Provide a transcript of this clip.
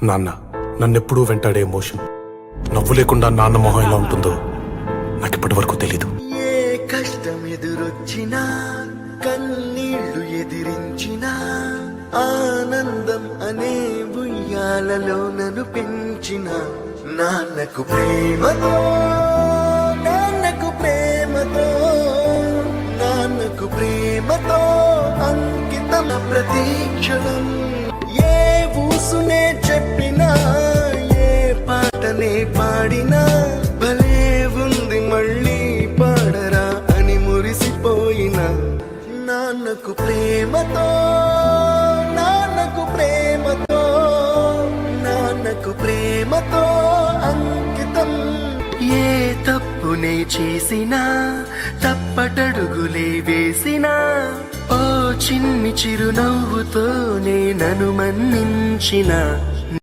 నాన్న నన్నెప్పుడూ వెంటాడే ఎమోషన్. నవ్వు లేకుండా నాన్న మొహం ఎలా ఉంటుందో నాకు ఇప్పటి వరకు తెలీదు. ఏ కష్టం ఎదురొచ్చినా, కన్నీళ్లు ఎదిరించినా, ఆనందం అనే ఉయ్యాలలో నన్ను పెంచిన నాన్నకు ప్రేమతో, నాన్నకు ప్రేమతో, నాన్నకు ప్రేమతో అంకితం ప్రతి క్షణం. ఏ ఊసునే చెప్పినా, ఏ పాటనే పాడినా, భలే ఉంది మళ్ళీ పాడరా అని మురిసిపోయిన నాన్నకు ప్రేమతో, నాన్నకు ప్రేమతో, నాన్నకు ప్రేమతో అంకితం. ఏ తప్పునే చేసినా, తప్పటడుగులే వేసినా, ఓ చిన్ని చిరునవ్వుతోనే నన్ను మన్నించిన